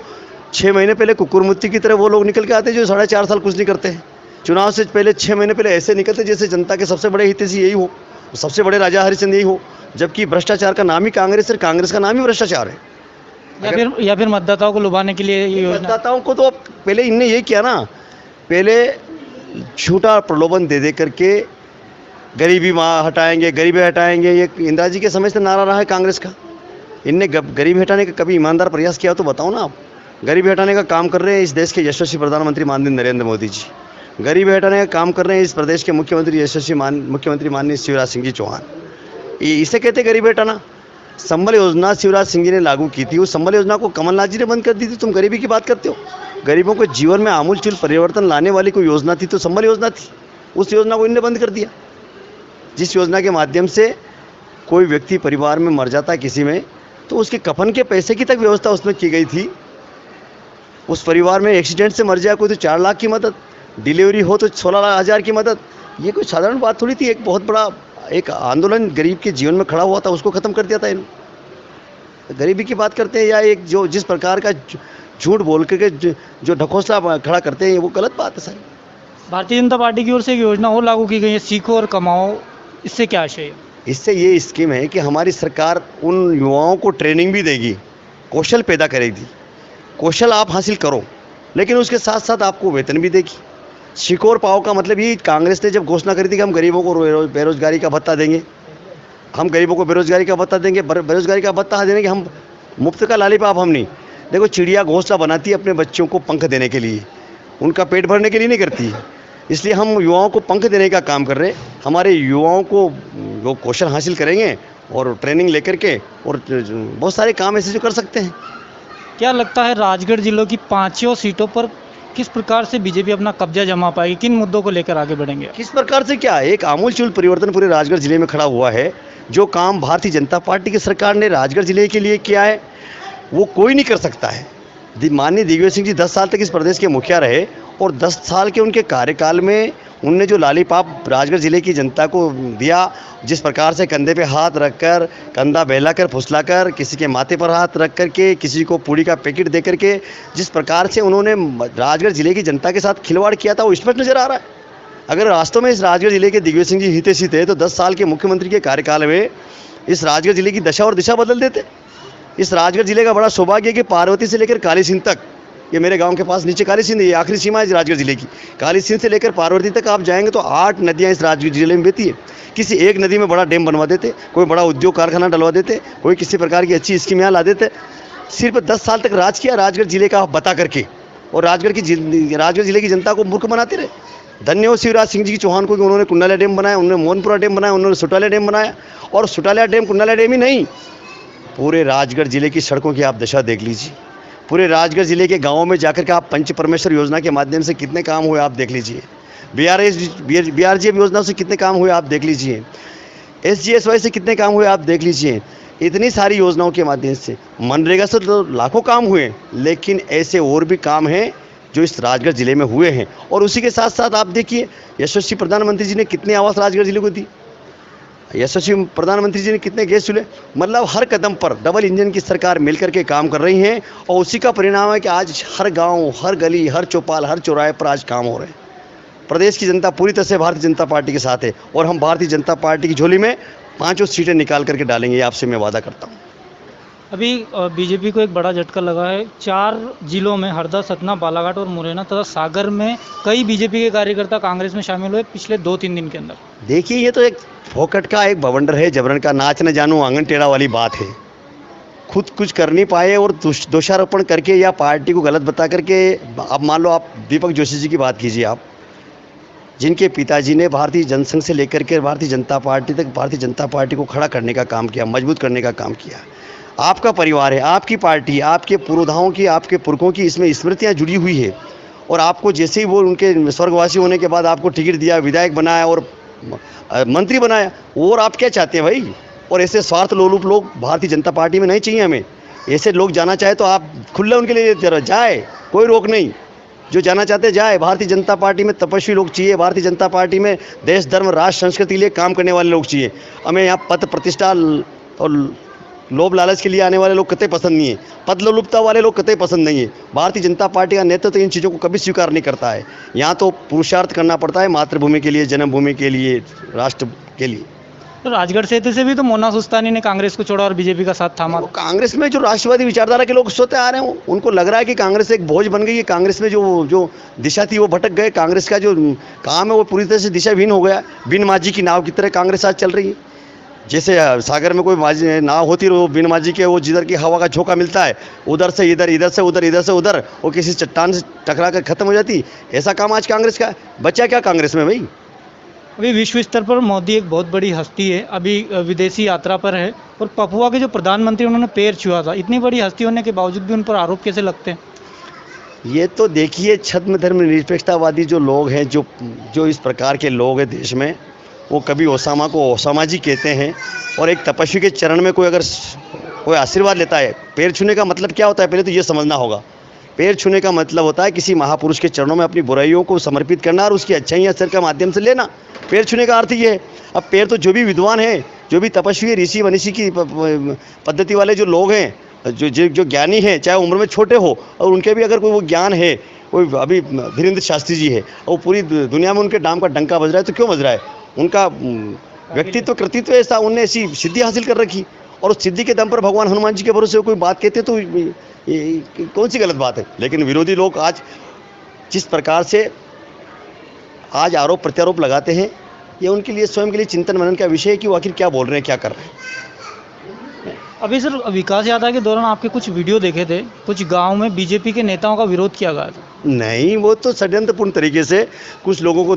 6 महीने पहले कुकुर मुत्ती की तरह वो लोग निकल के आते हैं जो 4.5 साल कुछ नहीं करते हैं। चुनाव से पहले 6 महीने पहले ऐसे निकलते जैसे जनता के सबसे बड़े हितैषी यही हो, सबसे बड़े राजा हरिश्चंद्र यही हो, जबकि भ्रष्टाचार का नाम ही कांग्रेस है, कांग्रेस का नाम ही भ्रष्टाचार है। है, या फिर मतदाताओं को लुभाने के लिए ये योजना? मतदाताओं को तो पहले इनने ये किया ना, पहले झूठा प्रलोभन दे दे करके गरीबी हटाएंगे, गरीबी हटाएंगे, ये इंदिरा जी के समय से नारा रहा है कांग्रेस का। इनने गरीबी हटाने का कभी ईमानदार प्रयास किया तो बताओ ना आप। गरीबी हटाने का काम कर रहे हैं इस देश के यशस्वी प्रधानमंत्री माननीय नरेंद्र मोदी जी। गरीबी हटाने का काम कर रहे हैं इस प्रदेश के मुख्यमंत्री यशस्वी मुख्यमंत्री माननीय शिवराज सिंह जी चौहान। इसे कहते गरीबी हटाना। संबल योजना शिवराज सिंह जी ने लागू की थी, उस संबल योजना को कमलनाथ जी ने बंद कर दी थी। तुम गरीबी की बात करते हो? गरीबों को जीवन में आमूलचूल परिवर्तन लाने वाली कोई योजना थी तो संबल योजना थी, उस योजना को इन्होंने बंद कर दिया। जिस योजना के माध्यम से कोई व्यक्ति परिवार में मर जाता है किसी में, तो उसके कफन के पैसे की तक व्यवस्था उसमें की गई थी। उस परिवार में एक्सीडेंट से मर जाए कोई तो 4 लाख की मदद, डिलीवरी हो तो 16,000 की मदद। ये कोई साधारण बात थोड़ी थी। एक बहुत बड़ा एक आंदोलन गरीब के जीवन में खड़ा हुआ था, उसको ख़त्म कर दिया था इन्होंने। गरीबी की बात करते हैं या एक जो जिस प्रकार का झूठ बोल करके जो ढकोसला खड़ा करते हैं, वो गलत बात है सारी। भारतीय जनता पार्टी की ओर से एक योजना और लागू की गई है, सीखो और कमाओ, इससे क्या आशय है? इससे ये स्कीम है कि हमारी सरकार उन युवाओं को ट्रेनिंग भी देगी, कौशल पैदा करेगी। कौशल आप हासिल करो, लेकिन उसके साथ साथ आपको वेतन भी देगी। सीखो और पाओ का मतलब ये कांग्रेस ने जब घोषणा करी थी कि हम गरीबों को बेरोजगारी का भत्ता देंगे, हम गरीबों को बेरोजगारी का भत्ता देंगे, बेरोजगारी का भत्ता देने के हम मुफ्त का लालीपाप हम नहीं। देखो, चिड़िया घोंसला बनाती है अपने बच्चों को पंख देने के लिए, उनका पेट भरने के लिए नहीं करती है। इसलिए हम युवाओं को पंख देने का काम कर रहे हैं। हमारे युवाओं को वो कौशल हासिल करेंगे और ट्रेनिंग लेकर के, और बहुत सारे काम ऐसे जो कर सकते हैं। क्या लगता है राजगढ़ जिलों की 5 सीटों पर किस प्रकार से बीजेपी अपना कब्जा जमा पाएगी? किन मुद्दों को लेकर आगे बढ़ेंगे? किस प्रकार से क्या? एक आमूलचूल परिवर्तन पूरे राजगढ़ जिले में खड़ा हुआ है। जो काम भारतीय जनता पार्टी की सरकार ने राजगढ़ जिले के लिए किया है वो कोई नहीं कर सकता है। माननीय दिग्विजय सिंह जी 10 साल तक इस प्रदेश के मुखिया रहे, और 10 साल के उनके कार्यकाल में उनने जो लालीपाप राजगढ़ जिले की जनता को दिया, जिस प्रकार से कंधे पे हाथ रखकर, कंधा बहलाकर फुसलाकर, किसी के माथे पर हाथ रख करके, किसी को पूड़ी का पैकेट दे करके, जिस प्रकार से उन्होंने राजगढ़ जिले की जनता के साथ खिलवाड़ किया था, वो स्पष्ट नजर आ रहा है। अगर वास्तव में इस राजगढ़ जिले के दिग्विजय सिंह जी हितैषी थे तो 10 साल के मुख्यमंत्री के कार्यकाल में इस राजगढ़ जिले की दशा और दिशा बदल देते। इस राजगढ़ जिले का बड़ा सौभाग्य है कि पार्वती से लेकर काली सिंध तक, ये मेरे गांव के पास नीचे काली सिंध, ये आखिरी सीमा है राजगढ़ जिले की। काली सिंध से लेकर पार्वती तक आप जाएंगे तो 8 नदियां इस राजगढ़ जिले में बहती है। किसी एक नदी में बड़ा डैम बनवा देते, कोई बड़ा उद्योग कारखाना डलवा देते, कोई किसी प्रकार की अच्छी स्कीम यहाँ ला देते। सिर्फ 10 साल तक राज किया राजगढ़ जिले का बता करके, और राजगढ़ जिले की जनता को मूर्ख बनाते रहे। धन्य हो शिवराज सिंह जी चौहान को कि उन्होंने कुंडालिया डैम बनाया, उन्होंने मोहनपुरा डैम बनाया, उन्होंने सुटालिया डैम बनाया। और सुटालिया डैम कुंडालिया डैम ही नहीं, पूरे राजगढ़ जिले की सड़कों की आप दशा देख लीजिए। पूरे राजगढ़ जिले के गांवों में जाकर के आप पंच परमेश्वर योजना के माध्यम से कितने काम हुए आप देख लीजिए। BRGF योजना से कितने काम हुए आप देख लीजिए। SGSY से कितने काम हुए आप देख लीजिए। इतनी सारी योजनाओं के माध्यम से, मनरेगा से तो लाखों काम हुए, लेकिन ऐसे और भी काम हैं जो इस राजगढ़ जिले में हुए हैं। और उसी के साथ साथ आप देखिए यशस्वी प्रधानमंत्री जी ने कितने आवास राजगढ़ जिले को दी, यशस्वी प्रधानमंत्री जी ने कितने गैस चूल्हे, मतलब हर कदम पर डबल इंजन की सरकार मिलकर के काम कर रही है। और उसी का परिणाम है कि आज हर गांव, हर गली, हर चौपाल, हर चौराहे पर आज काम हो रहे हैं। प्रदेश की जनता पूरी तरह से भारतीय जनता पार्टी के साथ है, और हम भारतीय जनता पार्टी की झोली में 5 सीटें निकाल करके डालेंगे, ये आपसे मैं वादा करता हूँ। अभी बीजेपी को एक बड़ा झटका लगा है। 4 जिलों में हरदा, सतना, बालाघाट और मुरैना तथा सागर में कई बीजेपी के कार्यकर्ता कांग्रेस में शामिल हुए पिछले 2-3 दिन के अंदर। देखिए, ये तो एक फोकट का एक बवंडर है, जबरन का नाच न जानू आंगन टेढ़ा वाली बात है। खुद कुछ कर नहीं पाए और दोषारोपण करके या पार्टी को गलत बता करके, अब मान लो आप दीपक जोशी जी की बात कीजिए, आप जिनके पिताजी ने भारतीय जनसंघ से लेकर के भारतीय जनता पार्टी तक भारतीय जनता पार्टी को खड़ा करने का काम किया, मजबूत करने का काम किया। आपका परिवार है, आपकी पार्टी, आपके पुरोधाओं की, आपके पुरखों की इसमें स्मृतियाँ जुड़ी हुई है। और आपको जैसे ही वो उनके स्वर्गवासी होने के बाद आपको टिकट दिया, विधायक बनाया और मंत्री बनाया, और आप क्या चाहते हैं भाई? और ऐसे स्वार्थ लोलुप लोग भारतीय जनता पार्टी में नहीं चाहिए हमें। ऐसे लोग जाना चाहे तो आप खुले उनके लिए जाए, कोई रोक नहीं। जो जाना चाहते जाए। भारतीय जनता पार्टी में तपस्वी लोग चाहिए, भारतीय जनता पार्टी में देश, धर्म, राष्ट्र, संस्कृति के लिए काम करने वाले लोग चाहिए। हमें यहाँ पद प्रतिष्ठा और लोभ लालच के लिए आने वाले लोग कतई पसंद नहीं है। पद लोलुपता वाले लोग कतई पसंद नहीं है। भारतीय जनता पार्टी का नेतृत्व इन चीज़ों को कभी स्वीकार नहीं करता है। यहाँ तो पुरुषार्थ करना पड़ता है मातृभूमि के लिए, जन्मभूमि के लिए, राष्ट्र के लिए। तो राजगढ़ क्षेत्र से भी तो मोना सुस्तानी ने कांग्रेस को छोड़ा और बीजेपी का साथ थामा। वो कांग्रेस में जो राष्ट्रवादी विचारधारा के लोग सोते आ रहे हैं, उनको लग रहा है कि कांग्रेस एक बोझ बन गई है। कांग्रेस में जो दिशा थी वो भटक गए। कांग्रेस का जो काम है वो पूरी तरह से दिशाहीन हो गया। बिन माझी की नाव की तरह कांग्रेस आज चल रही है। जैसे सागर में कोई माझी नाव होती है, वो बिन माझी के वो जिधर की हवा का झोंका मिलता है, उधर से इधर, इधर से उधर, इधर से उधर, वो किसी चट्टान से टकरा कर खत्म हो जाती। ऐसा काम आज कांग्रेस का बचा क्या कांग्रेस में भाई? अभी विश्व स्तर पर मोदी एक बहुत बड़ी हस्ती है, अभी विदेशी यात्रा पर है और पपुआ के जो प्रधानमंत्री उन्होंने पैर छुआ था। इतनी बड़ी हस्ती होने के बावजूद भी उन पर आरोप कैसे लगते हैं? ये तो देखिए, छद्म धर्म निरपेक्षतावादी जो लोग हैं, जो इस प्रकार के लोग हैं देश में, वो कभी ओसामा को ओसामा जी कहते हैं। और एक तपस्वी के चरण में कोई अगर कोई आशीर्वाद लेता है, पैर छूने का मतलब क्या होता है पहले तो ये समझना होगा। पैर छूने का मतलब होता है किसी महापुरुष के चरणों में अपनी बुराइयों को समर्पित करना और उसकी अच्छाइयाँ सर के माध्यम से लेना। पैर छूने का अर्थ ये है। अब पैर तो जो भी विद्वान है, जो भी तपस्वी, ऋषि वनिषी की पद्धति वाले जो लोग हैं, जो ज्ञानी हैं, चाहे उम्र में छोटे हो, और उनके भी अगर कोई वो ज्ञान है, कोई अभी धीरेन्द्र शास्त्री जी है और पूरी दुनिया में उनके नाम का डंका बज रहा है, तो क्यों बज रहा है? उनका व्यक्तित्व, कृतित्व ऐसा, उनने ऐसी सिद्धि हासिल कर रखी और उस सिद्धि के दम पर भगवान हनुमान जी के भरोसे कोई बात कहते तो ये कौन सी गलत बात है? लेकिन विरोधी लोग आज जिस प्रकार से आज आरोप प्रत्यारोप लगाते हैं, ये उनके लिए स्वयं के लिए चिंतन मनन का विषय है कि वो आखिर क्या बोल रहे हैं, क्या कर रहे हैं। अभी सर, विकास यात्रा के दौरान आपके कुछ वीडियो देखे थे, कुछ गांव में बीजेपी के नेताओं का विरोध किया गया था। नहीं, वो तो षड्यंत्रपूर्ण तरीके से कुछ लोगों को,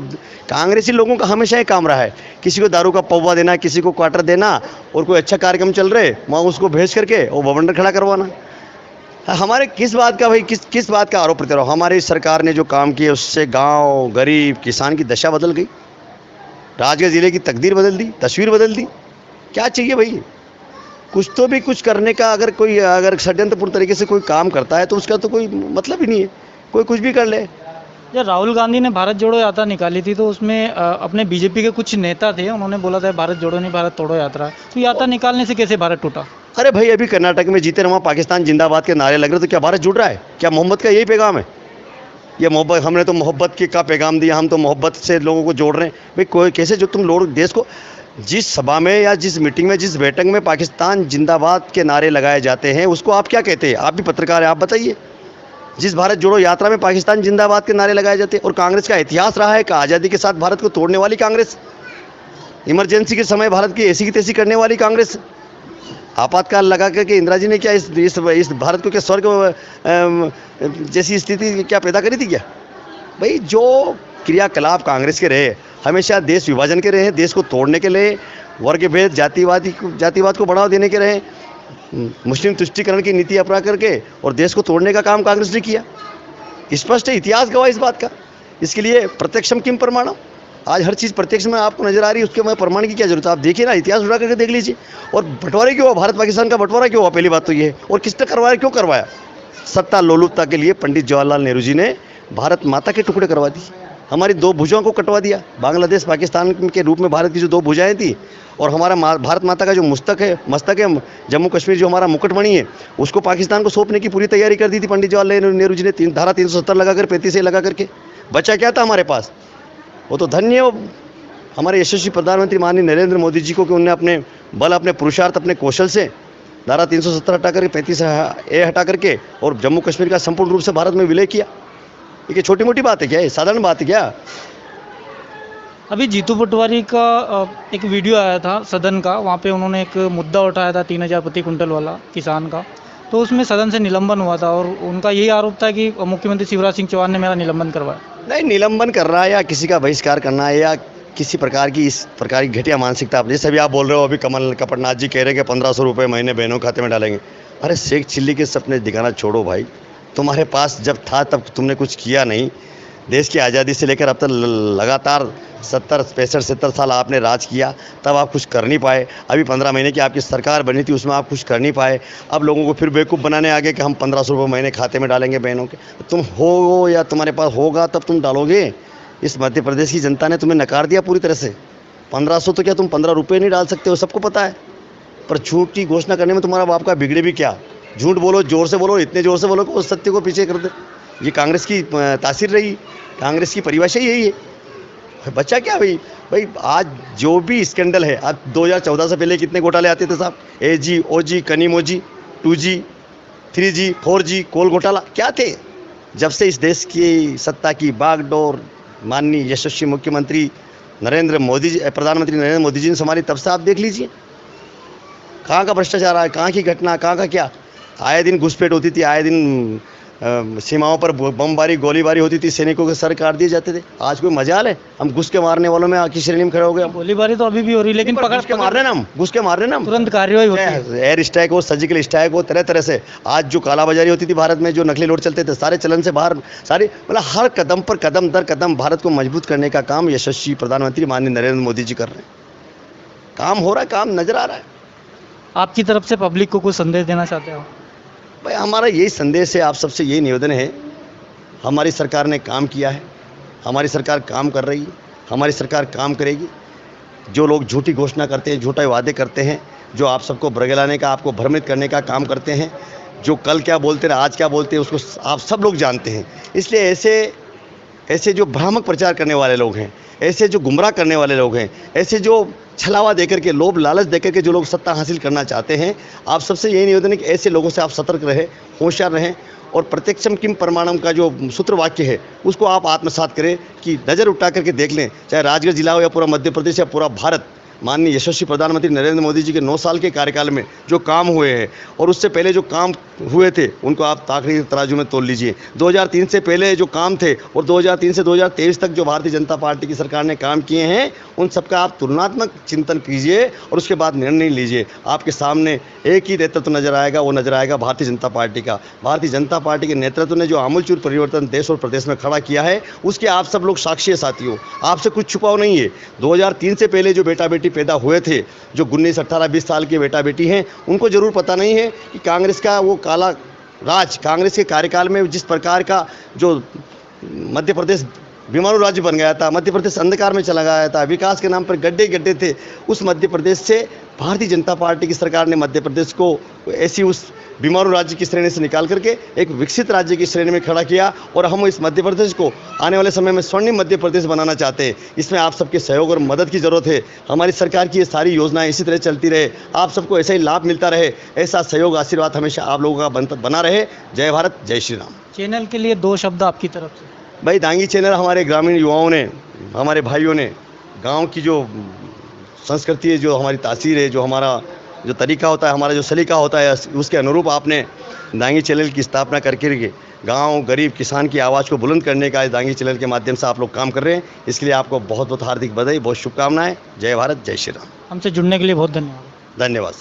कांग्रेसी लोगों का हमेशा ही काम रहा है किसी को दारू का पौवा देना, किसी को क्वार्टर देना, और कोई अच्छा कार्यक्रम चल रहे वहाँ उसको भेज करके वो बवंडर खड़ा करवाना। हमारे किस बात का भाई, किस बात का आरोप प्रत्यारोप? हमारी सरकार ने जो काम किए उससे गांव, गरीब, किसान की दशा बदल गई, राजगढ़ जिले की तकदीर बदल दी, तस्वीर बदल दी। क्या चाहिए भाई? कुछ तो भी कुछ करने का, अगर षड्यंत्रपूर्ण तरीके से कोई काम करता है तो उसका तो कोई मतलब ही नहीं है। कोई कुछ भी कर ले। जब राहुल गांधी ने भारत जोड़ो यात्रा निकाली थी तो उसमें अपने बीजेपी के कुछ नेता थे, उन्होंने बोला था भारत जोड़ो नहीं भारत तोड़ो यात्रा। तो यात्रा निकालने से कैसे भारत टूटा? अरे भाई, अभी कर्नाटक में जीते रहा पाकिस्तान जिंदाबाद के नारे लग रहे, तो क्या भारत जुड़ रहा है? क्या मोहब्बत का यही पैगाम है? ये मोहब्बत, हमने तो मोहब्बत का पैगाम दिया, हम तो मोहब्बत से लोगों को जोड़ रहे हैं। भाई कोई कैसे जो तुम लोग देश को, जिस सभा में या जिस मीटिंग में, जिस बैठक में पाकिस्तान जिंदाबाद के नारे लगाए जाते हैं उसको आप क्या कहते हैं? आप भी पत्रकार हैं, आप बताइए। जिस भारत जोड़ो यात्रा में पाकिस्तान जिंदाबाद के नारे लगाए जाते हैं, और कांग्रेस का इतिहास रहा है कि आज़ादी के साथ भारत को तोड़ने वाली कांग्रेस, इमरजेंसी के समय भारत की ऐसी की तैसी करने वाली कांग्रेस, आपातकाल लगा करके इंदिरा जी ने क्या इस भारत को क्या स्वर्ग जैसी स्थिति क्या पैदा करी थी क्या? भाई जो क्रियाकलाप कांग्रेस के रहे, हमेशा देश विभाजन के रहे, देश को तोड़ने के लिए, वर्ग भेद, जातिवाद को बढ़ावा देने के रहे, मुस्लिम तुष्टीकरण की नीति अपना करके और देश को तोड़ने का काम कांग्रेस ने किया। स्पष्ट है, इतिहास गवाह इस बात का। इसके लिए प्रत्यक्षम किम प्रमाणम। आज हर चीज़ प्रत्यक्ष में आपको नजर आ रही है, उसके में प्रमाण की क्या जरूरत है? आप देखिए ना, इतिहास उठा करके देख लीजिए। और बंटवारे क्यों हुआ? भारत पाकिस्तान का बंटवारा क्यों हुआ? पहली बात तो ये है। और किसने करवाया, क्यों करवाया? सत्ता लोलुपता के लिए पंडित जवाहरलाल नेहरू जी ने भारत माता के टुकड़े करवा दी, हमारी दो भुजाओं को कटवा दिया। बांग्लादेश पाकिस्तान के रूप में भारत की जो दो भुजाएं थी, और हमारा भारत माता का जो मस्तक है, जम्मू कश्मीर जो हमारा मुकुटमणि है, उसको पाकिस्तान को सौंपने की पूरी तैयारी कर दी थी पंडित जवाहरलाल नेहरू जी ने। धारा 370 लगाकर 35 लगा करके बचा क्या था हमारे पास? वो तो धन्य हो हमारे यशस्वी प्रधानमंत्री माननीय नरेंद्र मोदी जी को कि उन्होंने अपने बल, अपने पुरुषार्थ, अपने कौशल से धारा 370 हटा करके 35A हटा करके और जम्मू कश्मीर का संपूर्ण रूप से भारत में विलय किया। ये छोटी मोटी बात है क्या? ये साधारण बात है क्या? अभी जीतू पटवारी का एक वीडियो आया था सदन का, वहाँ पे उन्होंने एक मुद्दा उठाया था 3000 प्रति कुंटल वाला किसान का। तो उसमें सदन से निलंबन हुआ था और उनका यही आरोप था कि मुख्यमंत्री शिवराज सिंह चौहान ने मेरा निलंबन करवाया। नहीं, निलंबन कर रहा है या किसी का बहिष्कार करना है या किसी प्रकार की इस प्रकार की घटिया मानसिकता, जैसे अभी आप बोल रहे हो, अभी कमल कपड़नाथ जी कह रहे हैं कि 1500 रुपये महीने बहनों के खाते में डालेंगे। अरे शेख चिल्ली के सपने दिखाना छोड़ो भाई, तुम्हारे पास जब था तब तुमने कुछ किया नहीं। देश की आज़ादी से लेकर अब तक लगातार 70 साल आपने राज किया, तब आप कुछ कर नहीं पाए। अभी 15 महीने की आपकी सरकार बनी थी, उसमें आप कुछ कर नहीं पाए। अब लोगों को फिर बेवकूफ़ बनाने आगे कि हम 1500 रुपये महीने खाते में डालेंगे बहनों के। तुम हो या तुम्हारे पास होगा तब तुम डालोगे। इस मध्य प्रदेश की जनता ने तुम्हें नकार दिया पूरी तरह से। 1500 तो क्या तुम 15 रुपये नहीं डाल सकते हो, सबको पता है। पर झूठ की घोषणा करने में तुम्हारा बाप का बिगड़े भी क्या। झूठ बोलो, जोर से बोलो, इतने जोर से बोलो कि उस सत्य को पीछे कर दे। ये कांग्रेस की तासीर रही, कांग्रेस की परिभाषा यही है। बच्चा क्या भाई भाई आज जो भी स्कैंडल है, आज 2014 से पहले कितने घोटाले आते थे साहब, AG, OG, Kanimozhi, 2G, 3G, 4G, कोल घोटाला क्या थे। जब से इस देश की सत्ता की बागडोर माननीय यशस्वी मुख्यमंत्री नरेंद्र मोदी जी, प्रधानमंत्री नरेंद्र मोदी जी ने संभाली, तब से आप देख लीजिए कहाँ का भ्रष्टाचार है, कहाँ की घटना, कहाँ का क्या। आए दिन घुसपैठ होती थी, आए दिन सीमाओं पर बमबारी गोलीबारी होती थी, सैनिकों के सर काट दिए जाते थे। आज कोई मजाल है, हम घुस के मारने वालों में की श्रेणी में खड़े हो गए। गोलीबारी तो अभी भी हो रही है, लेकिन पकड़ घुस के मार रहे ना, हम घुस के मार रहे ना, तुरंत कार्रवाई होती है। एयर स्ट्राइक हो, सर्जिकल स्ट्राइक हो, तरह तरह से। आज जो कालाबाजारी होती थी भारत में, जो नकली नोट चलते थे, सारे चलन से बाहर, सारे मतलब हर कदम पर कदम दर कदम भारत को मजबूत करने का काम यशस्वी प्रधानमंत्री माननीय नरेंद्र मोदी जी कर रहे हैं। काम हो रहा है, काम नजर आ रहा है। आपकी तरफ से पब्लिक को कुछ संदेश देना चाहते हो? भाई हमारा यही संदेश है, आप सबसे यही निवेदन है। हमारी सरकार ने काम किया है, हमारी सरकार काम कर रही है, हमारी सरकार काम करेगी। जो लोग झूठी घोषणा करते हैं, झूठे वादे करते हैं, जो आप सबको बरगलाने का, आपको भ्रमित करने का काम करते हैं, जो कल क्या बोलते रहे, आज क्या बोलते हैं, उसको आप सब लोग जानते हैं। इसलिए ऐसे जो भ्रामक प्रचार करने वाले लोग हैं, ऐसे जो गुमराह करने वाले लोग हैं, ऐसे जो छलावा देकर के, लोभ लालच देकर के जो लोग सत्ता हासिल करना चाहते हैं, आप सबसे यही निवेदन है कि ऐसे लोगों से आप सतर्क रहें, होशियार रहें और प्रत्यक्षम किम प्रमाणम का जो सूत्र वाक्य है उसको आप आत्मसात करें कि नज़र उठा करके देख लें, चाहे राजगढ़ जिला हो या पूरा मध्य प्रदेश या पूरा भारत। माननीय यशस्वी प्रधानमंत्री नरेंद्र मोदी जी के 9 साल के कार्यकाल में जो काम हुए हैं और उससे पहले जो काम हुए थे उनको आप ताकड़ी तराजू में तोल लीजिए। 2003 से पहले जो काम थे और 2003 से 2023 तक जो भारतीय जनता पार्टी की सरकार ने काम किए हैं, उन सबका आप तुलनात्मक चिंतन कीजिए और उसके बाद निर्णय लीजिए। आपके सामने एक ही नेतृत्व नजर आएगा, वो नजर आएगा भारतीय जनता पार्टी का। भारतीय जनता पार्टी के नेतृत्व ने जो आमूलचूल परिवर्तन देश और प्रदेश में खड़ा किया है, उसके आप सब लोग साक्षी है साथियों। आपसे कुछ छुपाव नहीं है। 2003 से पहले जो बेटा बेटी पैदा हुए थे, जो 19, 18, 20 साल के बेटा बेटी हैं, उनको जरूर पता नहीं है कि कांग्रेस का वो काला राज, कांग्रेस के कार्यकाल में जिस प्रकार का जो मध्य प्रदेश बीमारू राज्य बन गया था, मध्य प्रदेश अंधकार में चला गया था, विकास के नाम पर गड्ढे गड्ढे थे, उस मध्य प्रदेश से भारतीय जनता पार्टी की सरकार ने मध्य प्रदेश को ऐसी उस बीमारू राज्य की श्रेणी से निकाल करके एक विकसित राज्य की श्रेणी में खड़ा किया और हम इस मध्य प्रदेश को आने वाले समय में स्वर्णिम मध्य प्रदेश बनाना चाहते हैं। इसमें आप सबके सहयोग और मदद की ज़रूरत है। हमारी सरकार की ये सारी योजनाएं इसी तरह चलती रहे, आप सबको ऐसा ही लाभ मिलता रहे, ऐसा सहयोग आशीर्वाद हमेशा आप लोगों का बना रहे। जय भारत, जय श्री राम। चैनल के लिए 2 शब्द आपकी तरफ से। भाई दांगी चैनल हमारे ग्रामीण युवाओं ने, हमारे भाइयों ने गांव की जो संस्कृति है, जो हमारी तासीर है, जो हमारा जो तरीका होता है, हमारा जो सलीका होता है, उसके अनुरूप आपने दांगी चैनल की स्थापना करके गांव गरीब किसान की आवाज़ को बुलंद करने का दांगी चैनल के माध्यम से आप लोग काम कर रहे हैं। इसके लिए आपको बहुत बहुत हार्दिक बधाई, बहुत शुभकामनाएं। जय भारत, जय श्री राम। हमसे जुड़ने के लिए बहुत धन्यवाद। धन्यवाद।